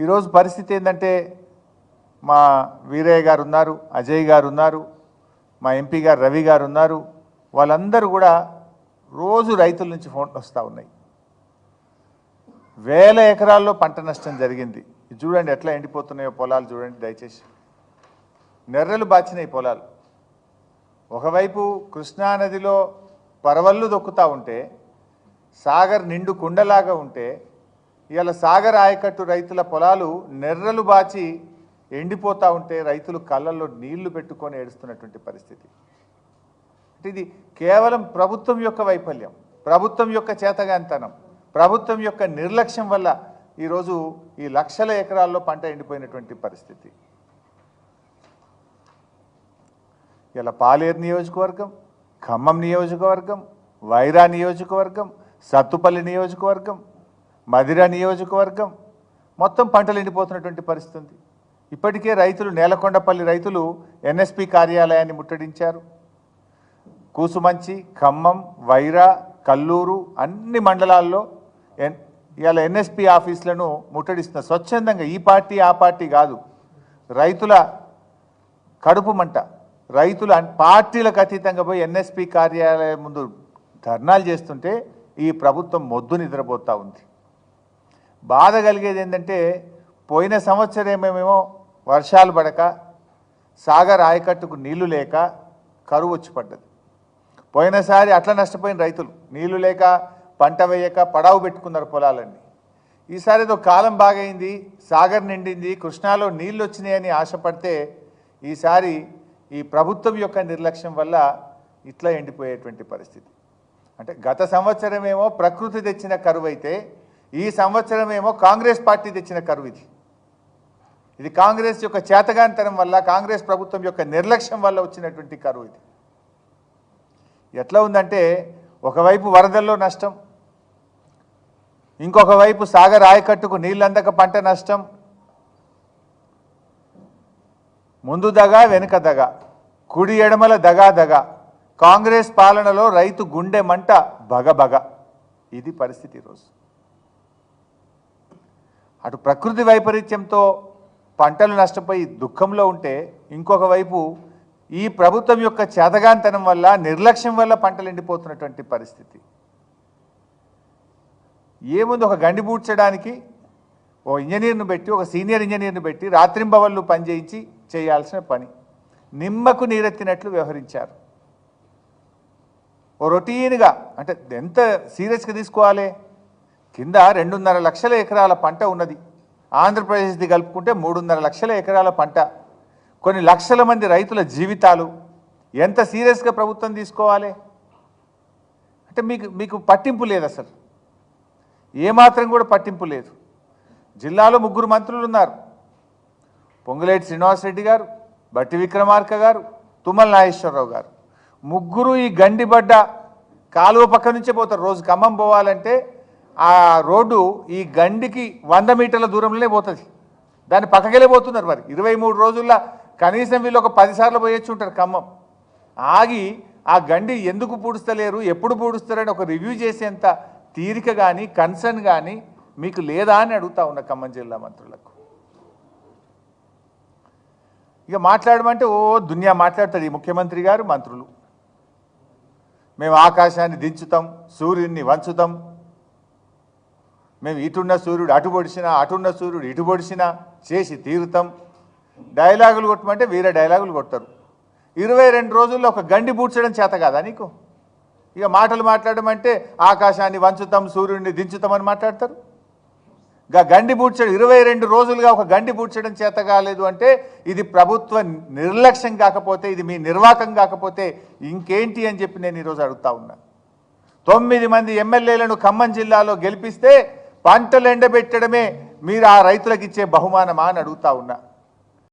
ఈరోజు పరిస్థితి ఏంటంటే మా వీరయ్య గారు ఉన్నారు, అజయ్ గారు ఉన్నారు, మా ఎంపీ గారు రవి గారు ఉన్నారు. వాళ్ళందరూ కూడా రోజు రైతుల నుంచి ఫోన్లు వస్తూ ఉన్నాయి. వేల ఎకరాల్లో పంట నష్టం జరిగింది. చూడండి ఎట్లా ఎండిపోతున్నాయో పొలాలు చూడండి దయచేసి. నెర్రలు బాచినాయి పొలాలు. ఒకవైపు కృష్ణానదిలో పరవళ్ళు దొక్కుతూ ఉంటే, సాగర్ నిండు కుండలాగా ఉంటే, ఇవాళ సాగర్ ఆయకట్టు రైతుల పొలాలు నెర్రలు బాచి ఎండిపోతూ ఉంటే రైతులు కళ్ళల్లో నీళ్లు పెట్టుకొని ఏడుస్తున్నటువంటి పరిస్థితి. ఇది కేవలం ప్రభుత్వం యొక్క వైఫల్యం, ప్రభుత్వం యొక్క చేతగాంతనం, ప్రభుత్వం యొక్క నిర్లక్ష్యం వల్ల ఈరోజు ఈ లక్షల ఎకరాల్లో పంట ఎండిపోయినటువంటి పరిస్థితి. ఇలా పాలేరు నియోజకవర్గం, ఖమ్మం నియోజకవర్గం, వైరా నియోజకవర్గం, సత్తుపల్లి నియోజకవర్గం, మదిర నియోజకవర్గం మొత్తం పంటలు ఎండిపోతున్నటువంటి పరిస్థితి ఉంది. ఇప్పటికే రైతులు, నేలకొండపల్లి రైతులు ఎన్ఎస్పి కార్యాలయాన్ని ముట్టడించారు. కూసుమంచి, ఖమ్మం, వైరా, కల్లూరు అన్ని మండలాల్లో ఇవాళ ఎన్ఎస్పి ఆఫీసులను ముట్టడిస్తున్నారు. స్వచ్ఛందంగా ఈ పార్టీ ఆ పార్టీ కాదు, రైతుల కడుపు మంట. రైతులు పార్టీలకు అతీతంగా పోయి ఎన్ఎస్పి కార్యాలయం ముందు ధర్నాలు చేస్తుంటే ఈ ప్రభుత్వం మొద్దు నిద్రపోతూ ఉంది. బాధ కలిగేది ఏంటంటే పోయిన సంవత్సరమేమో వర్షాలు పడక, సాగర్ ఆయకట్టుకు నీళ్లు లేక కరువు వచ్చి పడ్డది. పోయినసారి అట్లా నష్టపోయిన రైతులు నీళ్లు లేక పంట వేయక పడావు పెట్టుకున్నారు పొలాలన్నీ. ఈసారి ఏదో కాలం బాగైంది, సాగర్ నిండింది, కృష్ణాలో నీళ్ళు వచ్చినాయని ఆశపడితే ఈసారి ఈ ప్రభుత్వం యొక్క నిర్లక్ష్యం వల్ల ఇట్లా ఎండిపోయేటువంటి పరిస్థితి. అంటే గత సంవత్సరమేమో ప్రకృతి తెచ్చిన కరువు అయితే ఈ సంవత్సరమేమో కాంగ్రెస్ పార్టీ తెచ్చిన కరువు. ఇది కాంగ్రెస్ యొక్క చేతగానితనం వల్ల, కాంగ్రెస్ ప్రభుత్వం యొక్క నిర్లక్ష్యం వల్ల వచ్చినటువంటి కరువు. ఇది ఎట్లా ఉందంటే ఒకవైపు వరదల్లో నష్టం, ఇంకొక వైపు సాగర్ ఆయకట్టుకు నీళ్ళందక పంట నష్టం. ముందు దగా వెనుక దగా, కుడి ఎడమల దగా దగా, కాంగ్రెస్ పాలనలో రైతు గుండె మంట బగబగ. ఇది పరిస్థితి ఈరోజు. అటు ప్రకృతి వైపరీత్యంతో పంటలు నష్టపోయి దుఃఖంలో ఉంటే, ఇంకొక వైపు ఈ ప్రభుత్వం యొక్క చేతగాంతనం వల్ల, నిర్లక్ష్యం వల్ల పంటలు ఎండిపోతున్నటువంటి పరిస్థితి. ఏముంది, ఒక గండి పూడ్చడానికి ఓ ఇంజనీర్ను పెట్టి, ఒక సీనియర్ ఇంజనీర్ను పెట్టి రాత్రింబవళ్ళు పనిచేయించి చేయాల్సిన పని. నిమ్మకు నీరెత్తినట్లు వ్యవహరించారు. ఓ రొటీన్గా, అంటే ఎంత సీరియస్గా తీసుకోవాలి. కింద 2.5 లక్షల ఎకరాల పంట ఉన్నది. ఆంధ్రప్రదేశ్ది కలుపుకుంటే 3.5 లక్షల ఎకరాల పంట, కొన్ని లక్షల మంది రైతుల జీవితాలు. ఎంత సీరియస్గా ప్రభుత్వం తీసుకోవాలి? అంటే మీకు పట్టింపు లేదు, అసలు ఏమాత్రం కూడా పట్టింపు లేదు. జిల్లాలో 3 మంత్రులు ఉన్నారు, పొంగులేటి శ్రీనివాసరెడ్డి గారు, బట్టి విక్రమార్క గారు, తుమ్మల నాగేశ్వరరావు గారు. ముగ్గురు ఈ గండిబడ్డ కాలువ పక్క నుంచే పోతారు. రోజు ఖమ్మం పోవాలంటే ఆ రోడ్డు ఈ గండికి 100 మీటర్ల దూరంలోనే పోతుంది, దాన్ని పక్కకెళ్ళే పోతున్నారు. మరి 23 రోజుల్లో కనీసం వీళ్ళు ఒక 10 సార్లు పోయొచ్చు ఉంటారు ఖమ్మం. ఆగి ఆ గండి ఎందుకు పూడుస్తలేరు, ఎప్పుడు పూడుస్తారని ఒక రివ్యూ చేసేంత తీరిక కానీ కన్సర్న్ కానీ మీకు లేదా అని అడుగుతా ఉన్న ఖమ్మం జిల్లా మంత్రులకు. ఇక మాట్లాడమంటే ఓ దునియా మాట్లాడతాడు ఈ ముఖ్యమంత్రి గారు, మంత్రులు. మేము ఆకాశాన్ని దించుతాం, సూర్యుడిని వంచుతాం, మేము ఇటున్న సూర్యుడు అటు పొడిచినా, అటున్న సూర్యుడు ఇటు పొడిచినా చేసి తీరుతాం. డైలాగులు కొట్టమంటే వీరే డైలాగులు కొడతారు. 22 రోజుల్లో ఒక గండి పూడ్చడం చేత కాదా నీకు? ఇక మాటలు మాట్లాడమంటే ఆకాశాన్ని వంచుతాం, సూర్యుడిని దించుతామని మాట్లాడతారు. గండి పూడ్చడం 22 రోజులుగా ఒక గండి పూడ్చడం చేత కాలేదు అంటే ఇది ప్రభుత్వ నిర్లక్ష్యం కాకపోతే, ఇది మీ నిర్వాకం కాకపోతే ఇంకేంటి అని చెప్పి నేను ఈరోజు అడుగుతా ఉన్నా. 9 మంది ఎమ్మెల్యేలను ఖమ్మం జిల్లాలో గెలిపిస్తే పంటలు ఎండబెట్టడమే మీరు ఆ రైతులకు ఇచ్చే బహుమానమా అని అడుగుతా ఉన్నా.